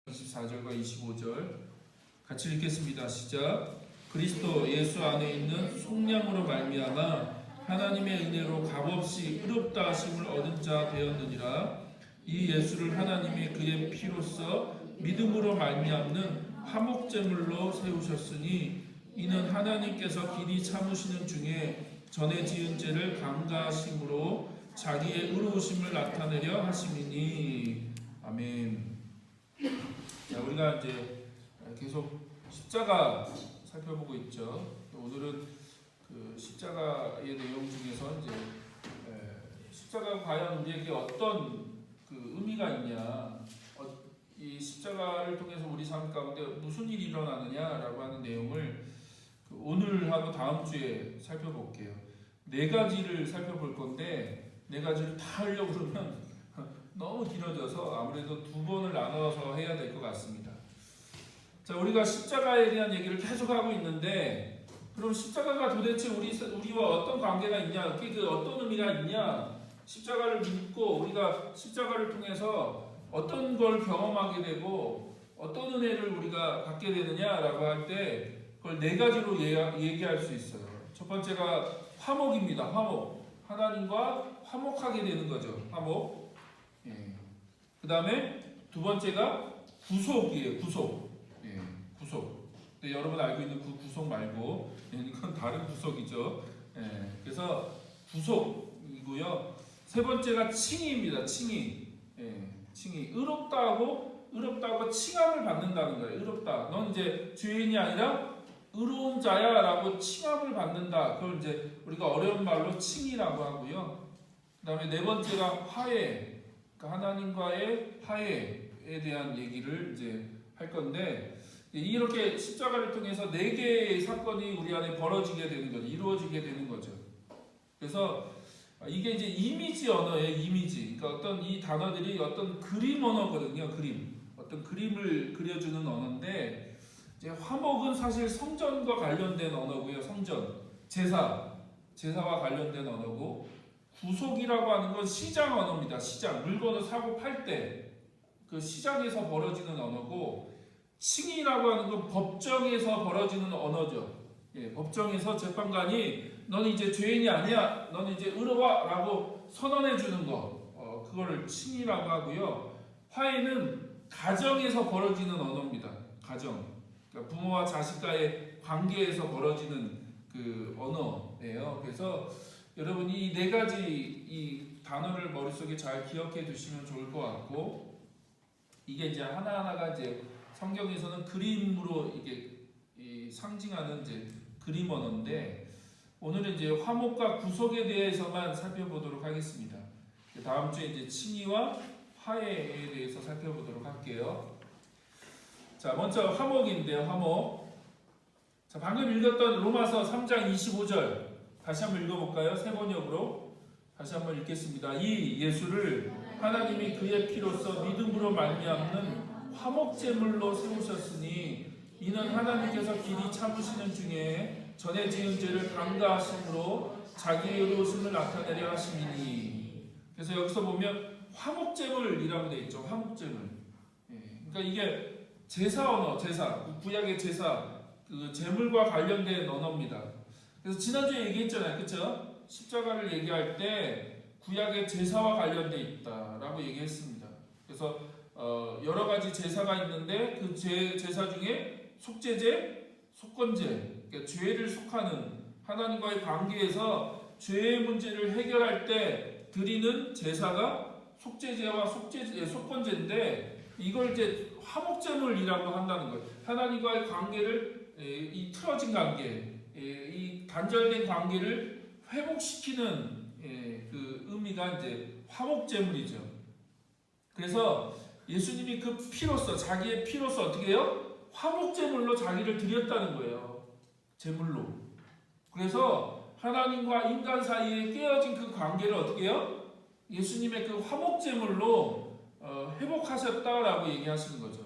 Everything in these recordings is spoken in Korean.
24절과 25절 같이 읽겠습니다. 시작. 그리스도 예수 안에 있는 속량으로 말미암아 하나님의 은혜로 값없이 의롭다 하심을 얻은 자 되었느니라. 이 예수를 하나님이 그의 피로써 믿음으로 말미암는 화목제물로 세우셨으니 이는 하나님께서 길이 참으시는 중에 전에 지은 죄를 강가하심으로 자기의 의로우심을 나타내려 하심이니. 아멘. 자, 우리가 이제 계속 십자가 살펴보고 있죠. 오늘은 그 십자가의 내용 중에서 이제 십자가가 과연 우리에게 어떤 그 의미가 있냐, 이 십자가를 통해서 우리 삶 가운데 무슨 일이 일어나느냐라고 하는 내용을 오늘하고 다음 주에 살펴볼게요. 네 가지를 살펴볼 건데 네 가지를 다 하려고 그러면 너무 길어져서 아무래도 두 번을 나눠서 해야 될 것 같습니다. 자, 우리가 십자가에 대한 얘기를 계속 하고 있는데, 그럼 십자가가 도대체 우리와 어떤 관계가 있냐, 그 어떤 의미가 있냐, 십자가를 믿고 우리가 십자가를 통해서 어떤 걸 경험하게 되고 어떤 은혜를 우리가 받게 되느냐라고 할 때 그걸 네 가지로 얘기할 수 있어요. 첫 번째가 화목입니다. 화목. 하나님과 화목하게 되는 거죠. 화목. 그 다음에 두 번째가 구속이에요. 구속. 구속. 근데 여러분 알고 있는 그 구속 말고 이건 다른 구속이죠. 그래서 구속이고요. 세 번째가 칭의입니다. 칭의. 칭의. 의롭다고 칭함을 받는다는 거예요. 의롭다. 넌 이제 죄인이 아니라 의로운 자야라고 칭함을 받는다. 그걸 이제 우리가 어려운 말로 칭의라고 하고요. 그 다음에 네 번째가 화해. 하나님과의 화해에 대한 얘기를 이제 할 건데, 이렇게 십자가를 통해서 네 개의 사건이 우리 안에 벌어지게 되는 거죠. 이루어지게 되는 거죠. 그래서 이게 이제 이미지 언어예요. 이미지. 그러니까 어떤 이 단어들이 어떤 그림 언어거든요. 그림. 어떤 그림을 그려주는 언어인데, 이제 화목은 사실 성전과 관련된 언어고요. 성전, 제사와 관련된 언어고, 구속이라고 하는 건 시장 언어입니다. 시장, 물건을 사고 팔 때 그 시장에서 벌어지는 언어고, 칭의라고 하는 건 법정에서 벌어지는 언어죠. 법정에서 재판관이 너는 이제 죄인이 아니야, 너는 이제 의로와라고 선언해 주는 거, 그거를 칭의라고 하고요. 화해는 가정에서 벌어지는 언어입니다. 가정, 그러니까 부모와 자식과의 관계에서 벌어지는 그 언어예요. 그래서 여러분이 이 네 가지 이 단어를 머릿속에 잘 기억해 두시면 좋을 것 같고, 이게 이제 하나하나가 이제 성경에서는 그림으로 이게 상징하는 이제 그림 언어인데, 오늘은 이제 화목과 구속에 대해서만 살펴보도록 하겠습니다. 다음 주에 이제 칭의와 화해에 대해서 살펴보도록 할게요. 자, 먼저 화목인데요. 화목. 자, 방금 읽었던 로마서 3장 25절 다시 한번 읽어볼까요? 세 번역으로 다시 한번 읽겠습니다. 이 예수를 하나님이 그의 피로써 믿음으로 말미암는 화목제물로 세우셨으니 이는 하나님께서 길이 참으시는 중에 전에 지은 죄를 강가하심으로 자기의 의로우심을 나타내려 하심이니. 그래서 여기서 보면 화목제물이라고 되어 있죠. 화목제물. 그러니까 이게 제사 언어, 제사, 구약의 제사, 그 제물과 관련된 언어입니다. 그래서 지난주에 얘기했잖아요. 그렇죠? 십자가를 얘기할 때 구약의 제사와 관련돼 있다라고 얘기했습니다. 그래서 여러 가지 제사가 있는데 그 제사 중에 속죄제, 속건제, 그러니까 죄를 속하는 하나님과의 관계에서 죄의 문제를 해결할 때 드리는 제사가 속죄제와 속건제인데, 이걸 이제 화목제물이라고 한다는 거예요. 하나님과의 관계를, 이 틀어진 관계, 이 단절된 관계를 회복시키는 그 의미가 이제 화목제물이죠. 그래서 예수님이 그 피로써, 자기의 피로써 어떻게 해요? 화목제물로 자기를 드렸다는 거예요. 제물로. 그래서 하나님과 인간 사이에 깨어진 그 관계를 어떻게 해요? 예수님의 그 화목제물로 회복하셨다라고 얘기하시는 거죠.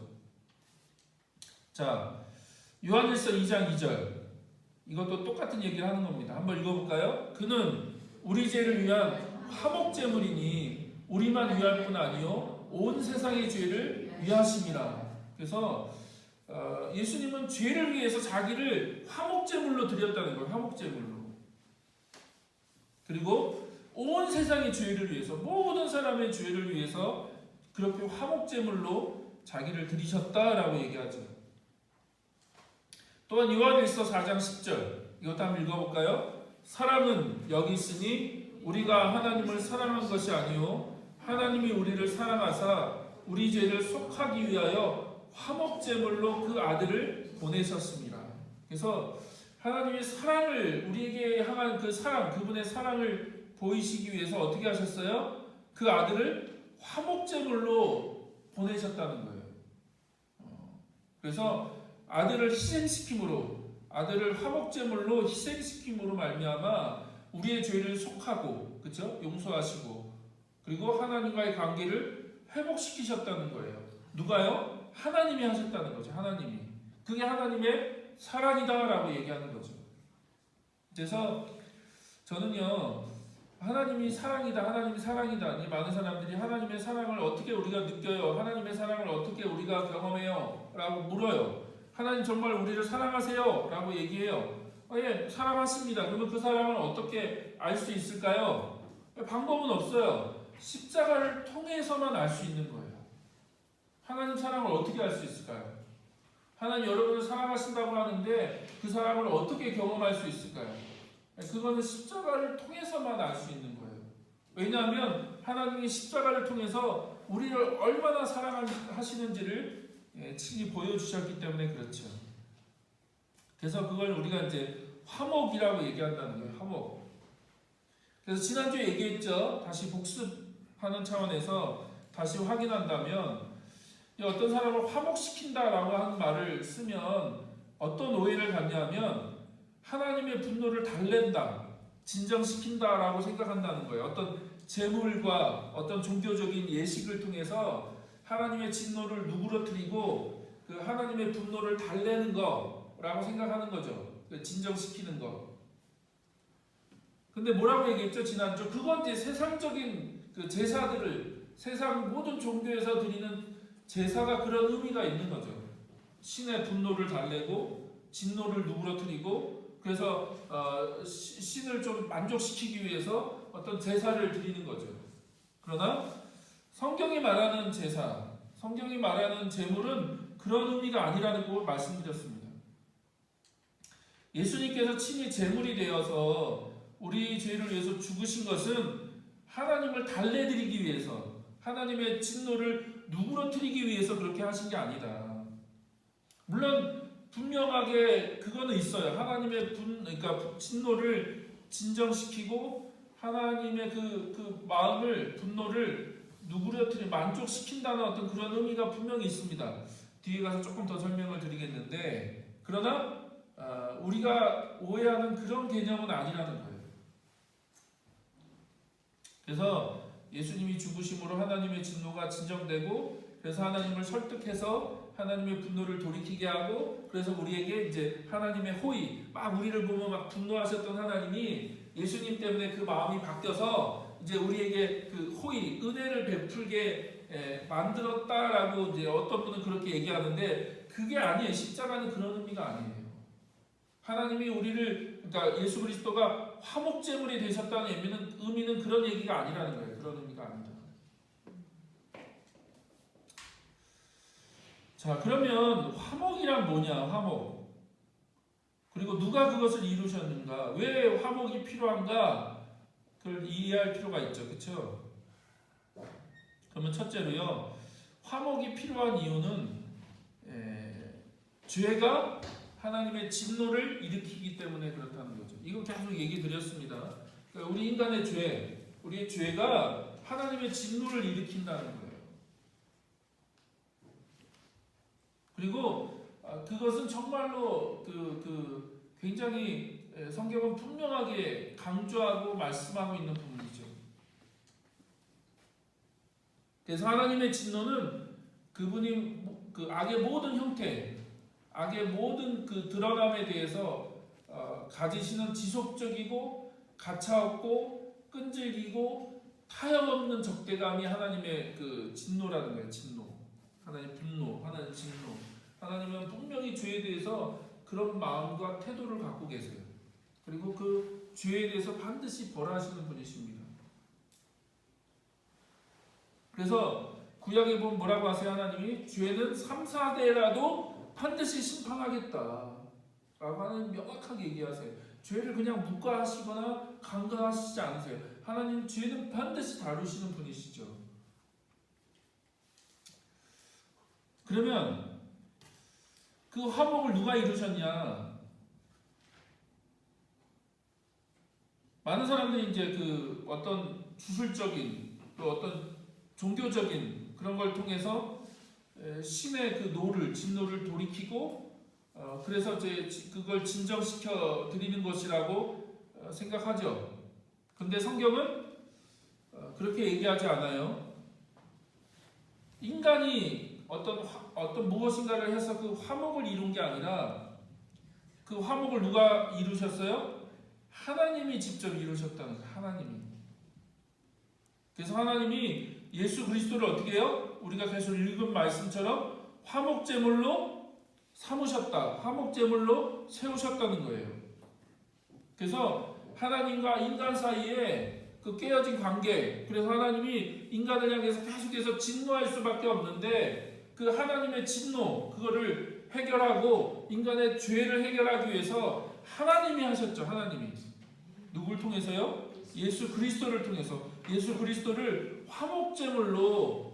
자, 요한일서 2장 2절. 이것도 똑같은 얘기를 하는 겁니다. 한번 읽어볼까요? 그는 우리 죄를 위한 화목제물이니 우리만 위할 뿐 아니요 온 세상의 죄를 위하심이라. 그래서 예수님은 죄를 위해서 자기를 화목제물로 드렸다는 거예요. 화목제물로. 그리고 온 세상의 죄를 위해서, 모든 사람의 죄를 위해서 그렇게 화목제물로 자기를 드리셨다라고 얘기하죠. 또한 요한일서 4장 10절, 이것도 한번 읽어볼까요? 사람은 여기 있으니 우리가 하나님을 사랑한 것이 아니요 하나님이 우리를 사랑하사 우리 죄를 속하기 위하여 화목제물로 그 아들을 보내셨습니다. 그래서 하나님의 사랑을, 우리에게 향한 그 사랑, 그분의 사랑을 보이시기 위해서 어떻게 하셨어요? 그 아들을 화목제물로 보내셨다는 거예요. 그래서 아들을 희생시킴으로, 아들을 화목제물로 희생시킴으로 말미암아 우리의 죄를 속하고, 그렇죠? 용서하시고, 그리고 하나님과의 관계를 회복시키셨다는 거예요. 누가요? 하나님이 하셨다는 거죠. 하나님이. 그게 하나님의 사랑이다라고 얘기하는 거죠. 그래서 저는요, 하나님이 사랑이다, 하나님이 사랑이다. 많은 사람들이 하나님의 사랑을 어떻게 우리가 느껴요? 하나님의 사랑을 어떻게 우리가 경험해요? 라고 물어요. 하나님 정말 우리를 사랑하세요? 라고 얘기해요. 예, 사랑하십니다. 그러면 그 사랑을 어떻게 알 수 있을까요? 방법은 없어요. 십자가를 통해서만 알 수 있는 거예요. 하나님 사랑을 어떻게 알 수 있을까요? 하나님 여러분을 사랑하신다고 하는데 그 사랑을 어떻게 경험할 수 있을까요? 그거는 십자가를 통해서만 알 수 있는 거예요. 왜냐하면 하나님이 십자가를 통해서 우리를 얼마나 사랑하시는지를 친히 보여주셨기 때문에 그렇죠. 그래서 그걸 우리가 이제 화목이라고 얘기한다는 거예요. 화목. 그래서 지난주에 얘기했죠. 다시 복습하는 차원에서 다시 확인한다면 어떤 사람을 화목시킨다라고 하는 말을 쓰면 어떤 오해를 갖냐면 하나님의 분노를 달랜다, 진정시킨다라고 생각한다는 거예요. 어떤 제물과 어떤 종교적인 예식을 통해서 하나님의 진노를 누그러뜨리고 그 하나님의 분노를 달래는 거라고 생각하는 거죠. 진정시키는 거. 근데 뭐라고 얘기했죠? 지난주 그건 이제 세상적인 그 제사들을, 세상 모든 종교에서 드리는 제사가 그런 의미가 있는 거죠. 신의 분노를 달래고 진노를 누그러뜨리고, 그래서 신을 좀 만족시키기 위해서 어떤 제사를 드리는 거죠. 그러나 성경이 말하는 제사, 성경이 말하는 제물은 그런 의미가 아니라는 걸 말씀드렸습니다. 예수님께서 친히 제물이 되어서 우리 죄를 위해서 죽으신 것은 하나님을 달래드리기 위해서, 하나님의 진노를 누그러뜨리기 위해서 그렇게 하신 게 아니다. 물론 분명하게 그거는 있어요. 하나님의 그러니까 진노를 진정시키고 하나님의 그 마음을, 분노를 누그러뜨리 만족시킨다는 어떤 그런 의미가 분명히 있습니다. 뒤에 가서 조금 더 설명을 드리겠는데, 그러나 우리가 오해하는 그런 개념은 아니라는 거예요. 그래서 예수님이 죽으심으로 하나님의 진노가 진정되고, 그래서 하나님을 설득해서 하나님의 분노를 돌이키게 하고, 그래서 우리에게 이제 하나님의 호의, 막 우리를 보면 막 분노하셨던 하나님이 예수님 때문에 그 마음이 바뀌어서 이제 우리에게 그 호의, 은혜를 베풀게 만들었다라고 이제 어떤 분은 그렇게 얘기하는데, 그게 아니에요. 십자가는 그런 의미가 아니에요. 하나님이 우리를, 그러니까 예수 그리스도가 화목제물이 되셨다는 의미는 그런 얘기가 아니라는 거예요. 그런 의미가 아니다. 자, 그러면 화목이란 뭐냐? 화목. 그리고 누가 그것을 이루셨는가? 왜 화목이 필요한가? 그걸 이해할 필요가 있죠. 그렇죠? 그러면 첫째로요, 화목이 필요한 이유는 죄가 하나님의 진노를 일으키기 때문에 그렇다는 거죠. 이거 계속 얘기 드렸습니다. 그러니까 우리 인간의 죄, 우리의 죄가 하나님의 진노를 일으킨다는 거예요. 그리고 그것은 정말로 굉장히 성경은 분명하게 강조하고 말씀하고 있는 부분이죠. 그래서 하나님의 진노는 그분이 그 악의 모든 형태, 악의 모든 그 드러남에 대해서 가지시는 지속적이고 가차없고 끈질기고 타협없는 적대감이 하나님의 그 진노라는 거예요. 진노. 하나님 분노, 하나님 진노. 하나님은 분명히 죄에 대해서 그런 마음과 태도를 갖고 계세요. 그리고 그 죄에 대해서 반드시 벌하시는 분이십니다. 그래서 구약에 보면 뭐라고 하세요? 하나님이 죄는 3, 4대라도 반드시 심판하겠다 라고 하나님 명확하게 얘기하세요. 죄를 그냥 묵과하시거나 간과하시지 않으세요. 하나님 죄는 반드시 다루시는 분이시죠. 그러면 그 화목을 누가 이루셨냐? 많은 사람들이 이제 그 어떤 주술적인 또 어떤 종교적인 그런 걸 통해서 신의 그 노를 진노를 돌이키고 그래서 이제 그걸 진정시켜 드리는 것이라고 생각하죠. 근데 성경은 그렇게 얘기하지 않아요. 인간이 어떤 무엇인가를 해서 그 화목을 이룬 게 아니라 그 화목을 누가 이루셨어요? 하나님이 직접 이루셨다는 거예요. 하나님이. 그래서 하나님이 예수 그리스도를 어떻게 해요? 우리가 계속 읽은 말씀처럼 화목제물로 삼으셨다. 화목제물로 세우셨다는 거예요. 그래서 하나님과 인간 사이에 그 깨어진 관계, 그래서 하나님이 인간을 향해서 계속해서 진노할 수밖에 없는데 그 하나님의 진노, 그거를 해결하고 인간의 죄를 해결하기 위해서 하나님이 하셨죠. 하나님이. 누굴 통해서요? 예수 그리스도를 통해서. 예수 그리스도를 화목제물로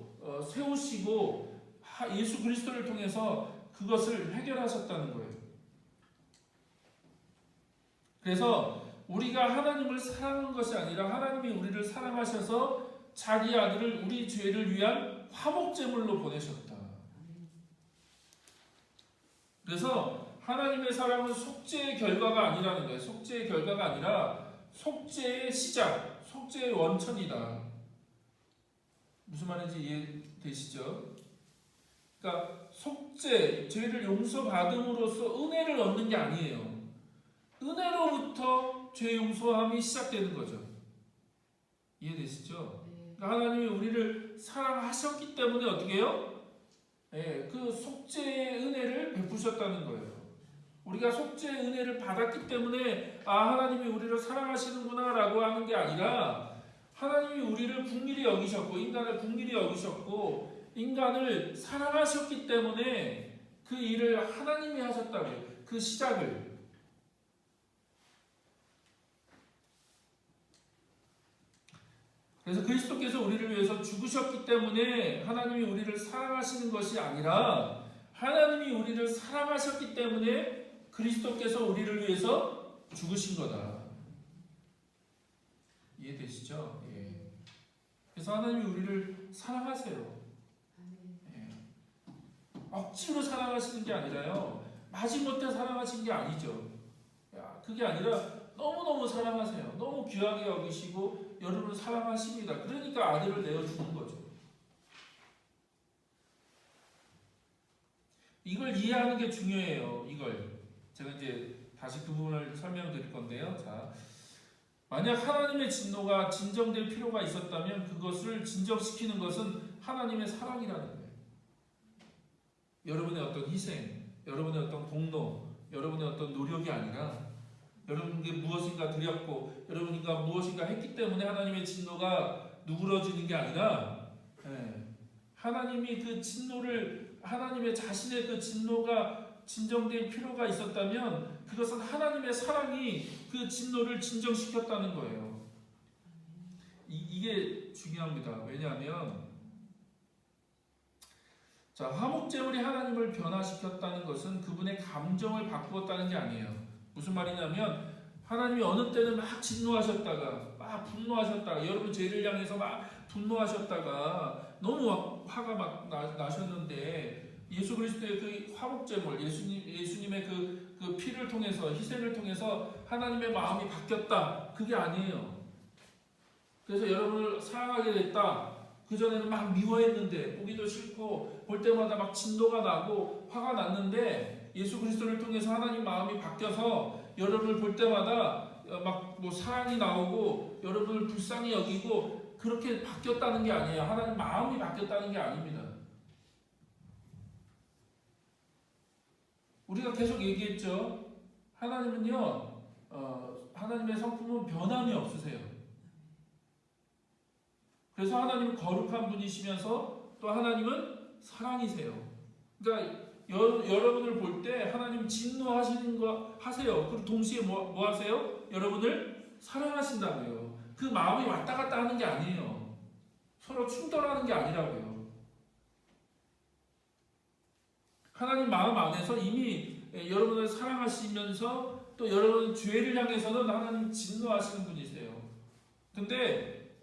세우시고 예수 그리스도를 통해서 그것을 해결하셨다는 거예요. 그래서 우리가 하나님을 사랑한 것이 아니라 하나님이 우리를 사랑하셔서 자기 아들을 우리 죄를 위한 화목제물로 보내셨다. 그래서 하나님의 사랑은 속죄의 결과가 아니라는 거예요. 속죄의 결과가 아니라 속죄의 시작, 속죄의 원천이다. 무슨 말인지 이해되시죠? 그러니까 속죄, 죄를 용서받음으로써 은혜를 얻는 게 아니에요. 은혜로부터 죄 용서함이 시작되는 거죠. 이해되시죠? 그러니까 하나님이 우리를 사랑하셨기 때문에 어떻게 해요? 그 속죄의 은혜를 베푸셨다는 거예요. 우리가 속죄의 은혜를 받았기 때문에 하나님이 우리를 사랑하시는구나 라고 하는 게 아니라 하나님이 우리를 긍휼히 여기셨고 인간을 긍휼히 여기셨고 인간을 사랑하셨기 때문에 그 일을 하나님이 하셨다고요. 그 시작을. 그래서 그리스도께서 우리를 위해서 죽으셨기 때문에 하나님이 우리를 사랑하시는 것이 아니라 하나님이 우리를 사랑하셨기 때문에 그리스도께서 우리를 위해서 죽으신 거다. 이해되시죠? 예. 그래서 하나님이 우리를 사랑하세요. 예. 억지로 사랑하시는 게 아니라요. 마지못해 사랑하신 게 아니죠. 그게 아니라 너무너무 사랑하세요. 너무 귀하게 여기시고 여러분을 사랑하십니다. 그러니까 아들을 내어주는 거죠. 이걸 이해하는 게 중요해요. 이걸. 제가 이제 다시 그 부분을 설명드릴 건데요. 자, 만약 하나님의 진노가 진정될 필요가 있었다면 그것을 진정시키는 것은 하나님의 사랑이라는 거예요. 여러분의 어떤 희생, 여러분의 어떤 공로, 여러분의 어떤 노력이 아니라 여러분에게 무엇인가 드렸고 여러분이가 무엇인가 했기 때문에 하나님의 진노가 누그러지는 게 아니라 하나님이 그 진노를 하나님의 자신의 그 진노가 진정될 필요가 있었다면 그것은 하나님의 사랑이 그 진노를 진정시켰다는 거예요. 이게 중요합니다. 왜냐하면 자, 화목제물이 하나님을 변화시켰다는 것은 그분의 감정을 바꾸었다는 게 아니에요. 무슨 말이냐면 하나님이 어느 때는 막 진노하셨다가 막 분노하셨다가 여러분 죄를 향해서 막 분노하셨다가 너무 화가 막 나셨는데 예수 그리스도의 그 화목제물 예수님의 그 피를 통해서 희생을 통해서 하나님의 마음이 바뀌었다. 그게 아니에요. 그래서 여러분을 사랑하게 됐다. 그전에는 막 미워했는데 보기도 싫고 볼 때마다 막 진노가 나고 화가 났는데 예수 그리스도를 통해서 하나님 마음이 바뀌어서 여러분을 볼 때마다 막 뭐 사랑이 나오고 여러분을 불쌍히 여기고 그렇게 바뀌었다는 게 아니에요. 하나님 마음이 바뀌었다는 게 아닙니다. 우리가 계속 얘기했죠. 하나님은요, 하나님의 성품은 변함이 없으세요. 그래서 하나님은 거룩한 분이시면서 또 하나님은 사랑이세요. 그러니까 여러분을 볼 때 하나님 진노하시는 거 하세요. 그리고 동시에 뭐 하세요? 여러분을 사랑하신다고요. 그 마음이 왔다 갔다 하는 게 아니에요. 서로 충돌하는 게 아니라고요. 하나님 마음 안에서 이미 여러분을 사랑하시면서 또 여러분 죄를 향해서는 하나님 진노하시는 분이세요. 근데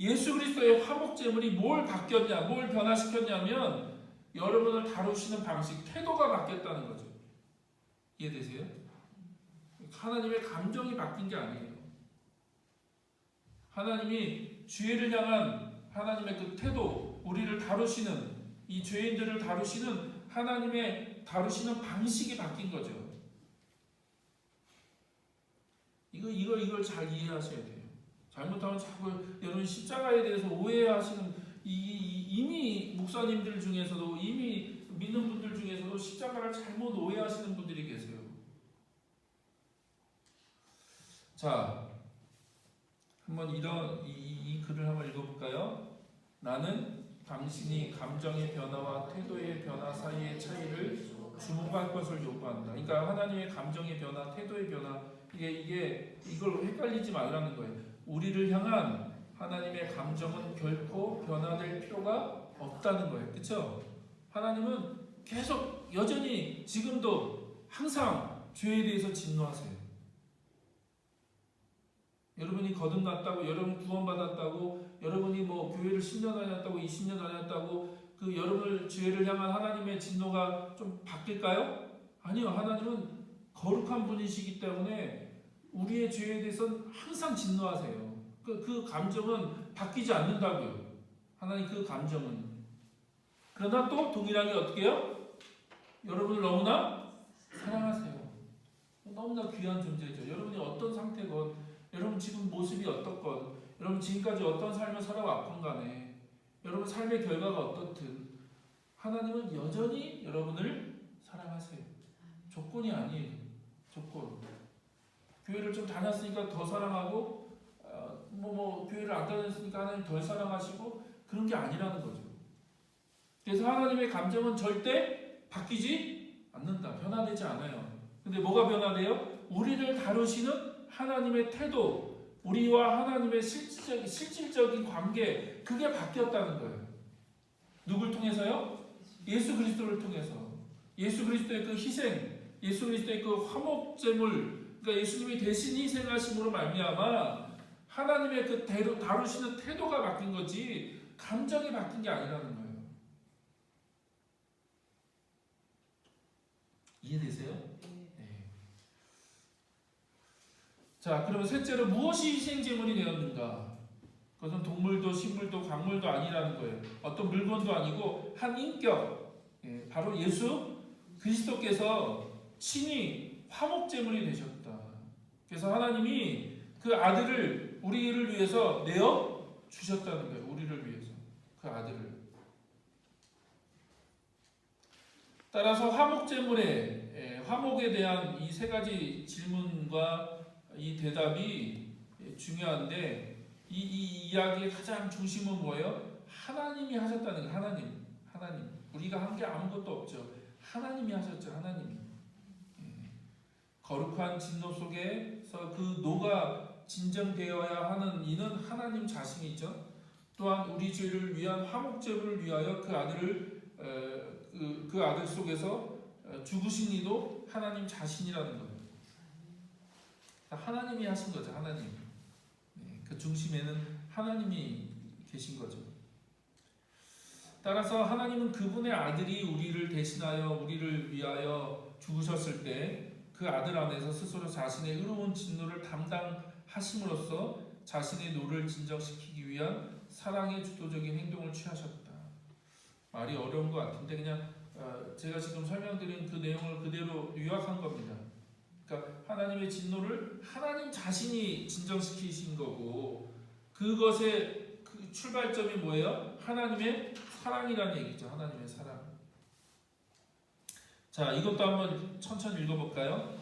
예수 그리스도의 화목제물이 뭘 바뀌었냐, 뭘 변화시켰냐면 여러분을 다루시는 방식, 태도가 바뀌었다는 거죠. 이해되세요? 하나님의 감정이 바뀐 게 아니에요. 하나님이 죄를 향한 하나님의 그 태도, 우리를 다루시는, 이 죄인들을 다루시는 하나님의 다루시는 방식이 바뀐 거죠. 이걸 잘 이해하셔야 돼요. 잘못하면 자꾸 여러분 십자가에 대해서 오해하시는 이미 목사님들 중에서도 이미 믿는 분들 중에서도 십자가를 잘못 오해하시는 분들이 계세요. 자, 한번 이 글을 한번 읽어볼까요? 나는 당신이 감정의 변화와 태도의 변화 사이의 차이를 주목할 것을 요구한다. 그러니까 하나님의 감정의 변화, 태도의 변화, 이걸 헷갈리지 말라는 거예요. 우리를 향한 하나님의 감정은 결코 변화될 필요가 없다는 거예요. 그렇죠? 하나님은 계속 여전히 지금도 항상 죄에 대해서 진노하세요. 여러분이 거듭났다고, 여러분 구원받았다고, 여러분이 뭐 교회를 10년 다녔다고, 20년 다녔다고 그 여러분을 죄를 향한 하나님의 진노가 좀 바뀔까요? 아니요. 하나님은 거룩한 분이시기 때문에 우리의 죄에 대해서는 항상 진노하세요. 그 감정은 바뀌지 않는다고요. 하나님 그 감정은. 그러나 또 동일하게 어떻게 해요? 여러분을 너무나 사랑하세요. 너무나 귀한 존재죠. 여러분이 어떤 상태건, 여러분 지금 모습이 어떻건, 여러분 지금까지 어떤 삶을 살아왔건 간에, 여러분 삶의 결과가 어떻든 하나님은 여전히 여러분을 사랑하세요. 조건이 아니에요. 조건. 교회를 좀 다녔으니까 더 사랑하고, 교회를 안 다녔으니까 하나님 덜 사랑하시고, 그런 게 아니라는 거죠. 그래서 하나님의 감정은 절대 바뀌지 않는다. 변화되지 않아요. 근데 뭐가 변화돼요? 우리를 다루시는 하나님의 태도, 우리와 하나님의 실질적인 관계, 그게 바뀌었다는 거예요. 누굴 통해서요? 예수 그리스도를 통해서. 예수 그리스도의 그 희생, 예수 그리스도의 그 화목제물, 그러니까 예수님이 대신 희생하심으로 말미암아 하나님의 그 다루시는 태도가 바뀐 거지 감정이 바뀐 게 아니라는 거예요. 이해되세요? 네. 자, 그러면 셋째로 무엇이 희생제물이 되었는가? 그것은 동물도 식물도 광물도 아니라는 거예요. 어떤 물건도 아니고 한 인격, 바로 예수 그리스도께서 친히 화목제물이 되셨다. 그래서 하나님이 그 아들을 우리를 위해서 내어 주셨다는 거예요. 우리를 위해서 그 아들을. 따라서 화목에 대한 이 세 가지 질문과 이 대답이 중요한데 이 이야기의 가장 중심은 뭐예요? 하나님이 하셨다는 거예요. 하나님. 우리가 한 게 아무것도 없죠. 하나님이 하셨죠. 하나님이. 거룩한 진노 속에서 그 노가 진정되어야 하는 이는 하나님 자신이죠. 또한 우리 죄를 위한 화목제물을 위하여 그 아들을 그 아들 속에서 죽으신 이도 하나님 자신이라는 거예요. 하나님이 하신 거죠. 하나님. 그 중심에는 하나님이 계신 거죠. 따라서 하나님은 그분의 아들이 우리를 대신하여 우리를 위하여 죽으셨을 때 그 아들 안에서 스스로 자신의 의로운 진노를 담당하심으로써 자신의 노를 진정시키기 위한 사랑의 주도적인 행동을 취하셨다. 말이 어려운 것 같은데 그냥 제가 지금 설명드린 그 내용을 그대로 요약한 겁니다. 그러니까 하나님의 진노를 하나님 자신이 진정시키신 거고 그것의 그 출발점이 뭐예요? 하나님의 사랑이라는 얘기죠. 하나님의 사랑. 자, 이것도 한번 천천히 읽어볼까요?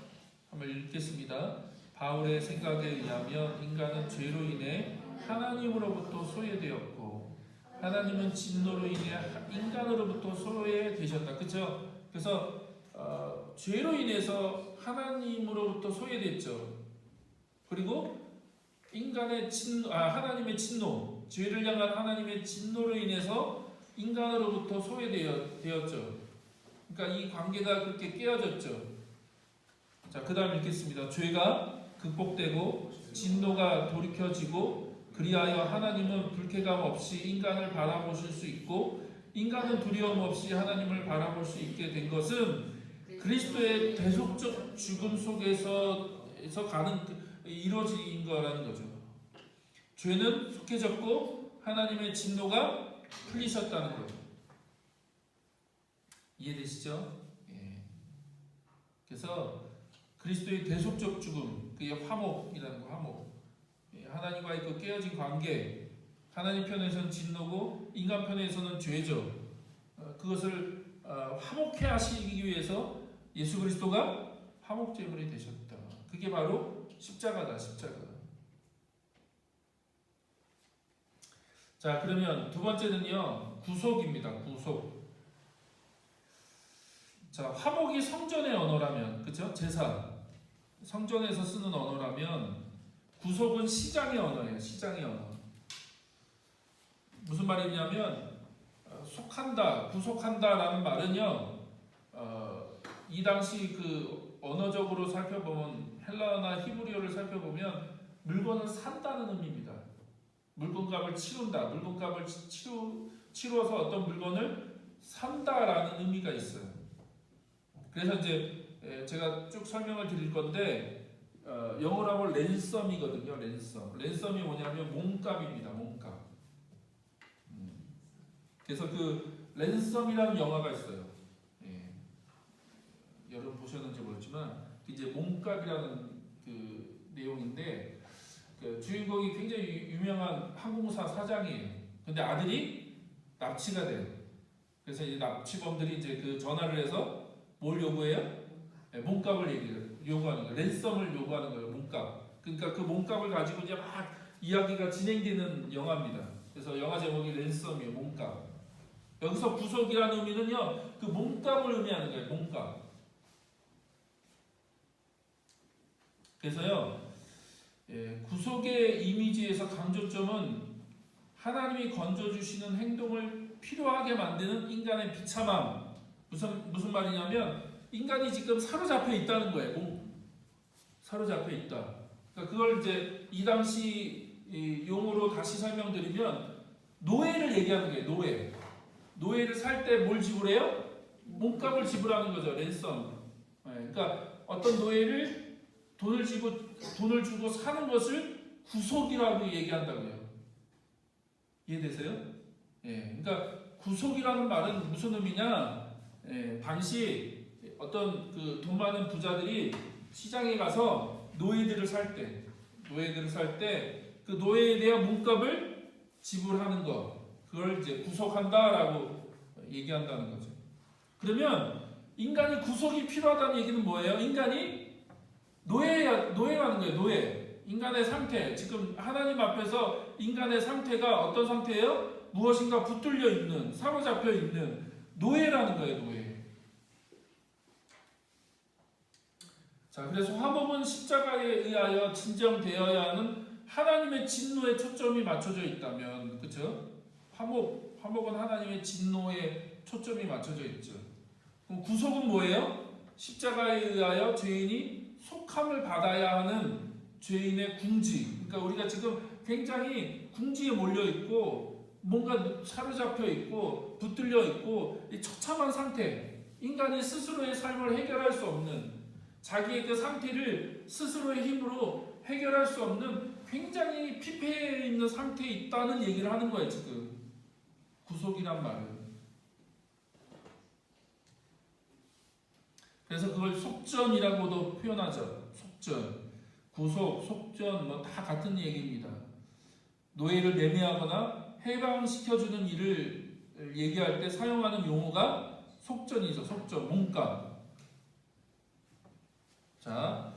한번 읽겠습니다. 바울의 생각에 의하면 인간은 죄로 인해 하나님으로부터 소외되었고 하나님은 진노로 인해 인간으로부터 소외되셨다. 그렇죠? 그래서 죄로 인해서 하나님으로부터 소외됐죠. 그리고 하나님의 진노, 죄를 향한 하나님의 진노로 인해서 인간으로부터 소외되었죠. 그러니까 이 관계가 그렇게 깨어졌죠. 자, 그 다음 읽겠습니다. 죄가 극복되고 진노가 돌이켜지고 그리하여 하나님은 불쾌감 없이 인간을 바라보실 수 있고 인간은 두려움 없이 하나님을 바라볼 수 있게 된 것은 그리스도의 대속적 죽음 속에서 이루어진 거라는 거죠. 죄는 속해졌고 하나님의 진노가 풀리셨다는 거죠. 이해되시죠? 예. 그래서 그리스도의 대속적 죽음, 그게 화목이라는 거, 화목. 예. 하나님과의 그 깨어진 관계, 하나님 편에서는 진노고 인간 편에서는 죄죠. 그것을 화목해 하시기 위해서 예수 그리스도가 화목 제물이 되셨다. 그게 바로 십자가다, 십자가. 자, 그러면 두 번째는요, 구속입니다. 구속. 자, 화목이 성전의 언어라면, 그렇죠? 제사, 성전에서 쓰는 언어라면 구속은 시장의 언어예요. 시장의 언어. 무슨 말이냐면 속한다, 구속한다라는 말은요, 이 당시 그 언어적으로 살펴보면 헬라어나 히브리어를 살펴보면 물건을 산다는 의미입니다. 물건값을 치른다, 물건값을 치루어서 어떤 물건을 산다라는 의미가 있어요. 그래서 이제 제가 쭉 설명을 드릴 건데 영어로 하면 랜섬이거든요. 랜섬이 뭐냐면 몸값입니다. 몸값. 그래서 그 랜섬이라는 영화가 있어요. 예. 여러분 보셨는지 모르지만 이제 몸값이라는 그 내용인데 그 주인공이 굉장히 유명한 항공사 사장이에요. 근데 아들이 납치가 돼요. 그래서 이제 납치범들이 이제 그 전화를 해서 뭘 요구해요? 네, 몸값을 요구하는 거예요. 랜섬을 요구하는 거예요. 몸값. 그러니까 그 몸값을 가지고 이제 막 이야기가 진행되는 영화입니다. 그래서 영화 제목이 랜섬이에요. 몸값. 여기서 구속이라는 의미는요, 그 몸값을 의미하는 거예요. 몸값. 그래서요, 구속의 이미지에서 강조점은 하나님이 건져주시는 행동을 필요하게 만드는 인간의 비참함. 무슨 말이냐면 인간이 지금 사로잡혀 있다는 거예요. 사로잡혀 있다. 그러니까 그걸 이제 이 당시 용어로 다시 설명드리면 노예를 얘기하는 거예요. 노예를 살 때 뭘 지불해요? 몸값을 지불하는 거죠. 랜섬. 그러니까 어떤 노예를 돈을 주고 사는 것을 구속이라고 얘기한다고요. 이해되세요? 그러니까 구속이라는 말은 무슨 의미냐? 당시 어떤 그 돈 많은 부자들이 시장에 가서 노예들을 살 때 그 노예에 대한 몸값을 지불하는 것, 그걸 이제 구속한다라고 얘기한다는 거죠. 그러면 인간이 구속이 필요하다는 얘기는 뭐예요? 인간이 노예라는 거예요. 노예. 인간의 상태. 지금 하나님 앞에서 인간의 상태가 어떤 상태예요? 무엇인가 붙들려 있는, 사로잡혀 있는 노예라는 거예요. 노예. 자, 그래서 화목은 십자가에 의하여 진정되어야 하는 하나님의 진노에 초점이 맞춰져 있다면, 그렇죠? 화목은 하나님의 진노에 초점이 맞춰져 있죠. 그럼 구속은 뭐예요? 십자가에 의하여 죄인이 속함을 받아야 하는 죄인의 궁지. 그러니까 우리가 지금 굉장히 궁지에 몰려 있고 뭔가 사로잡혀 있고 붙들려 있고 이 처참한 상태. 인간이 스스로의 삶을 해결할 수 없는, 자기의 그 상태를 스스로의 힘으로 해결할 수 없는 굉장히 피폐해 있는 상태에 있다는 얘기를 하는 거예요. 지금 구속이란 말은. 그래서 그걸 속전이라고도 표현하죠. 속전, 구속, 속전 뭐 다 같은 얘기입니다. 노예를 매매하거나 해방시켜주는 일을 얘기할 때 사용하는 용어가 속전이죠. 속전, 몸값. 자,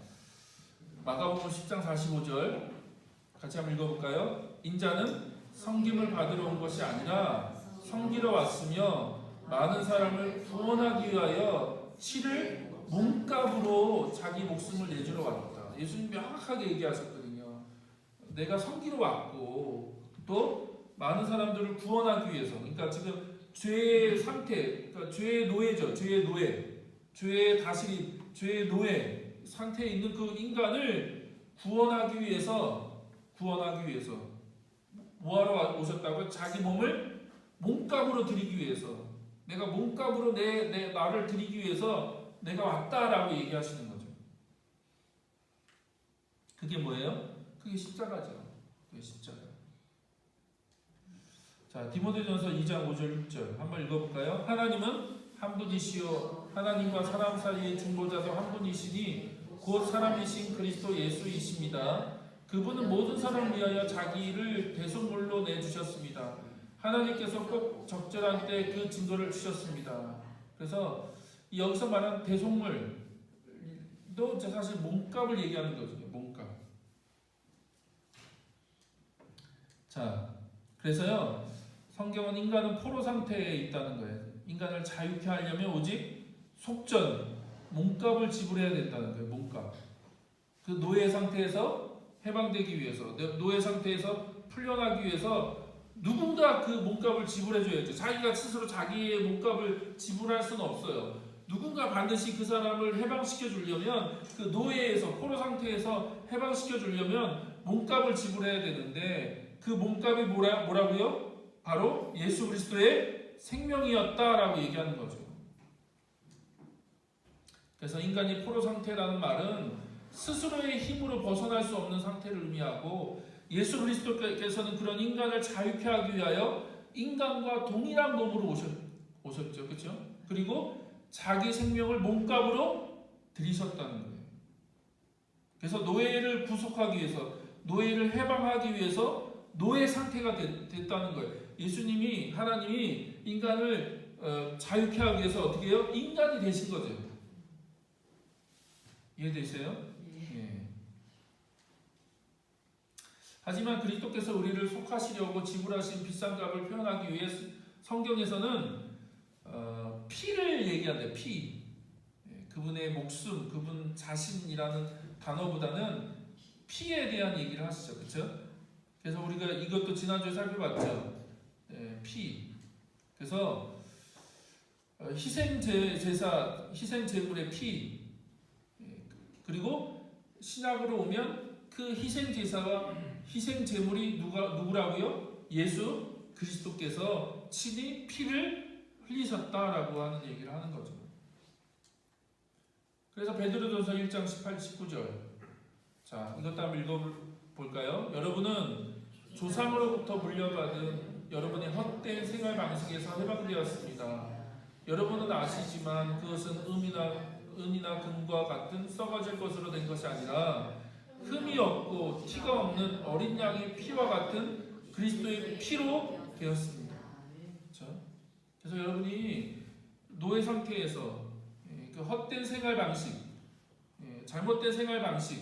마가복음 10장 45절 같이 한번 읽어볼까요? 인자는 섬김을 받으러 온 것이 아니라 섬기러 왔으며 많은 사람을 구원하기 위하여 치를 몸값으로 자기 목숨을 내주러 왔다. 예수님 명확하게 얘기하셨거든요. 내가 섬기러 왔고 또 많은 사람들을 구원하기 위해서. 그러니까 지금 죄의 상태, 그러니까 죄의 노예죠. 죄의 노예, 죄의 다스림, 죄의 노예 상태에 있는 그 인간을 구원하기 위해서 뭐하러 오셨다고요? 자기 몸을 몸값으로 드리기 위해서. 내가 몸값으로 내 나를 드리기 위해서 내가 왔다라고 얘기하시는 거죠. 그게 뭐예요? 그게 십자가죠. 그게 십자가. 자, 디모데전서 2장 5절 6절 한번 읽어볼까요? 하나님은 한 분이시요 하나님과 사람 사이의 중보자도 한 분이시니 곧 사람이신 그리스도 예수이십니다. 그분은 모든 사람을 위하여 자기를 대속물로 내주셨습니다. 하나님께서 꼭 적절한 때 그 증거를 주셨습니다. 그래서 여기서 말하는 대속물도 사실 몸값을 얘기하는 거죠. 몸값. 자, 그래서요 성경은 인간은 포로 상태에 있다는 거예요. 인간을 자유케 하려면 오직 속전, 몸값을 지불해야 된다는 거예요. 몸값. 그 노예 상태에서 해방되기 위해서, 노예 상태에서 풀려나기 위해서 누군가 그 몸값을 지불해줘야죠. 자기가 스스로 자기의 몸값을 지불할 수는 없어요. 누군가 반드시 그 사람을 해방시켜 주려면, 그 노예에서, 포로 상태에서 해방시켜 주려면 몸값을 지불해야 되는데, 그 몸값이 뭐라고요? 바로 예수 그리스도의 생명이었다라고 얘기하는 거죠. 그래서 인간이 포로 상태라는 말은 스스로의 힘으로 벗어날 수 없는 상태를 의미하고, 예수 그리스도께서는 그런 인간을 자유케 하기 위하여 인간과 동일한 몸으로 오셨죠. 그렇죠? 그리고 자기 생명을 몸값으로 들이셨다는 거예요. 그래서 노예를 구속하기 위해서, 노예를 해방하기 위해서 노예 상태가 됐다는 거예요. 예수님이, 하나님이 인간을 자유케 하기 위해서 어떻게 해요? 인간이 되신 거죠. 이해되세요? 예. 하지만 그리스도께서 우리를 속하시려고 지불하신 비싼 값을 표현하기 위해 성경에서는 피를 얘기한대요. 피. 예. 그분의 목숨, 그분 자신이라는 단어보다는 피에 대한 얘기를 하시죠. 그렇죠? 그래서 우리가 이것도 지난주에 살펴봤죠. 예, 피. 그래서 희생제사, 희생제물의 피. 예, 그리고 신약으로 오면 그 희생제사와 희생제물이 누구라고요? 예수 그리스도께서 친히 피를 흘리셨다라고 하는 얘기를 하는 거죠. 그래서 베드로전서 1장 18, 19절. 자, 이것도 한번 읽어볼까요? 여러분은 조상으로부터 물려받은 여러분의 헛된 생활 방식에서 해방되었습니다. 여러분은 아시지만 그것은 은이나 금과 같은 썩어질 것으로 된 것이 아니라 흠이 없고 티가 없는 어린 양의 피와 같은 그리스도의 피로 되었습니다. 그렇죠? 그래서 여러분이 노예 상태에서 그 헛된 생활 방식, 잘못된 생활 방식,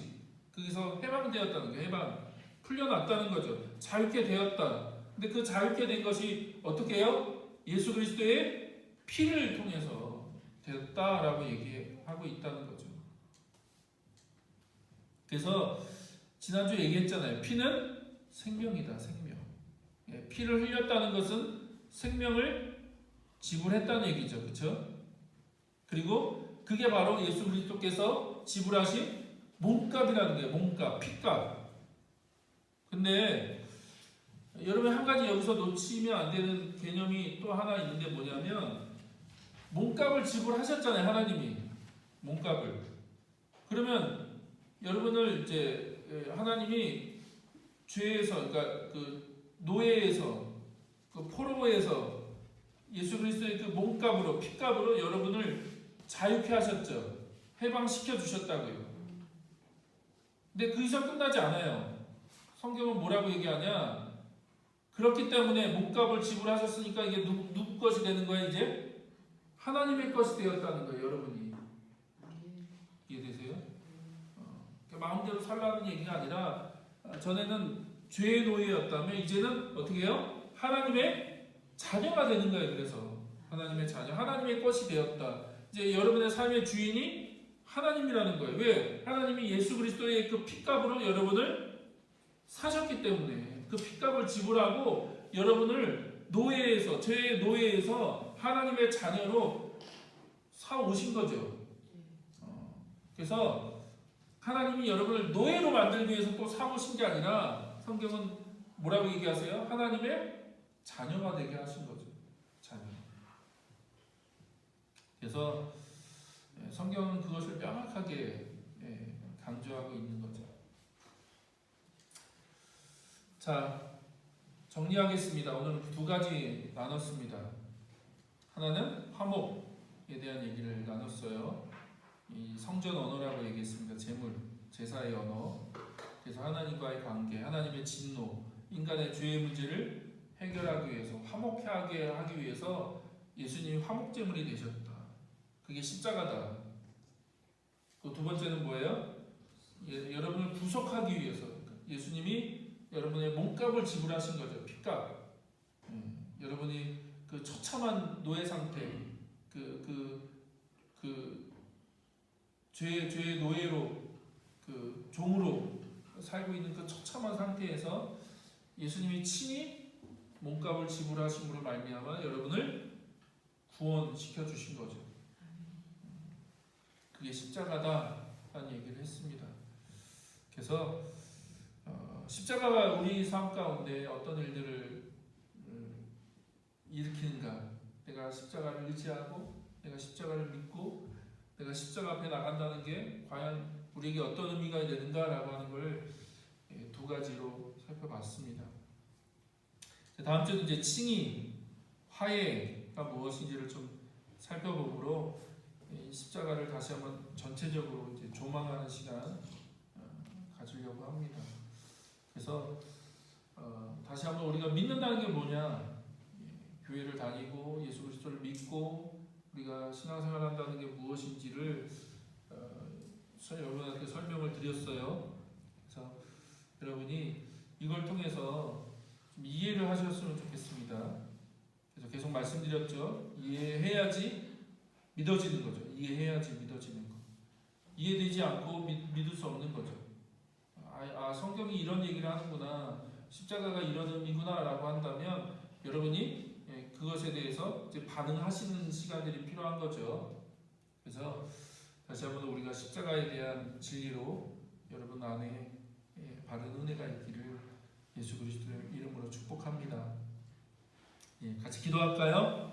거기서 해방되었다는 거예요. 해방, 풀려났다는 거죠. 자유케 되었다. 근데 그 자유케 된 것이 어떻게 해요? 예수 그리스도의 피를 통해서 되었다라고 얘기하고 있다는 거죠. 그래서 지난주에 얘기했잖아요. 피는 생명이다. 생명. 피를 흘렸다는 것은 생명을 지불했다는 얘기죠. 그렇죠? 그리고 그게 바로 예수 그리스도께서 지불하신 몸값이라는 거예요. 몸값, 피값. 근데 여러분 한 가지 여기서 놓치면 안 되는 개념이 또 하나 있는데 뭐냐면, 몸값을 지불하셨잖아요. 하나님이 몸값을. 그러면 여러분을 이제 하나님이 죄에서, 그러니까 그 노예에서, 그 포로에서 예수 그리스도의 그 몸값으로, 피값으로 여러분을 자유케 하셨죠. 해방시켜 주셨다고요. 근데 그 이상 끝나지 않아요. 성경은 뭐라고 얘기하냐? 그렇기 때문에 몸값을 지불하셨으니까 이게 누구 것이 되는 거예요? 이제 하나님의 것이 되었다는 거예요. 여러분이. 이해되세요? 마음대로 살라는 얘기가 아니라 전에는 죄의 노예였다면 이제는 어떻게 해요? 하나님의 자녀가 되는 거예요. 그래서 하나님의 자녀, 하나님의 것이 되었다. 이제 여러분의 삶의 주인이 하나님이라는 거예요. 왜? 하나님이 예수 그리스도의 그 핏값으로 여러분을 사셨기 때문에 그 핏값을 지불하고 여러분을 노예에서, 죄의 노예에서 하나님의 자녀로 사오신 거죠. 그래서 하나님이 여러분을 노예로 만들기 위해서 또 사오신 게 아니라 성경은 뭐라고 얘기하세요? 하나님의 자녀가 되게 하신 거죠. 자녀. 그래서 성경은 그것을 명확하게 강조하고 있는 거죠. 자, 정리하겠습니다. 오늘 두 가지 나눴습니다. 하나는 화목에 대한 얘기를 나눴어요. 이 성전 언어라고 얘기했습니다. 재물, 제사의 언어. 그래서 하나님과의 관계, 하나님의 진노, 인간의 죄의 문제를 해결하기 위해서, 화목하게 하기 위해서 예수님이 화목제물이 되셨다. 그게 십자가다. 또 두 번째는 뭐예요? 여러분을 구속하기 위해서 예수님이 여러분의 몸값을 지불하신 거죠. 핏값. 여러분이 그 처참한 노예 상태, 죄의 노예로, 그 종으로 살고 있는 그 처참한 상태에서 예수님이 친히 몸값을 지불하심으로 말미암아 여러분을 구원시켜 주신 거죠. 그게 십자가다라는 얘기를 했습니다. 그래서 십자가가 우리 삶 가운데 어떤 일들을 일으키는가? 내가 십자가를 의지하고 내가 십자가를 믿고 내가 십자가 앞에 나간다는 게 과연 우리에게 어떤 의미가 되는가라고 하는 걸 두 가지로 살펴봤습니다. 다음 주는 이제 칭의, 화해가 무엇인지를 좀 살펴보므로 십자가를 다시 한번 전체적으로 이제 조망하는 시간 가지려고 합니다. 그래서 다시 한번 우리가 믿는다는 게 뭐냐? 교회를 다니고 예수 그리스도를 믿고 우리가 신앙생활 한다는 게 무엇인지를 여러분한테 설명을 드렸어요. 그래서 여러분이 이걸 통해서 좀 이해를 하셨으면 좋겠습니다. 그래서 계속 말씀드렸죠. 이해해야지 믿어지는 거죠. 이해해야지 믿어지는 거. 이해되지 않고 믿을 수 없는 거죠. 성경이 이런 얘기를 하는구나. 십자가가 이런 의미구나 라고 한다면 여러분이 그것에 대해서 이제 반응하시는 시간들이 필요한 거죠. 그래서 다시 한번 우리가 십자가에 대한 진리로 여러분 안에 바른 은혜가 있기를 예수 그리스도의 이름으로 축복합니다. 같이 기도할까요?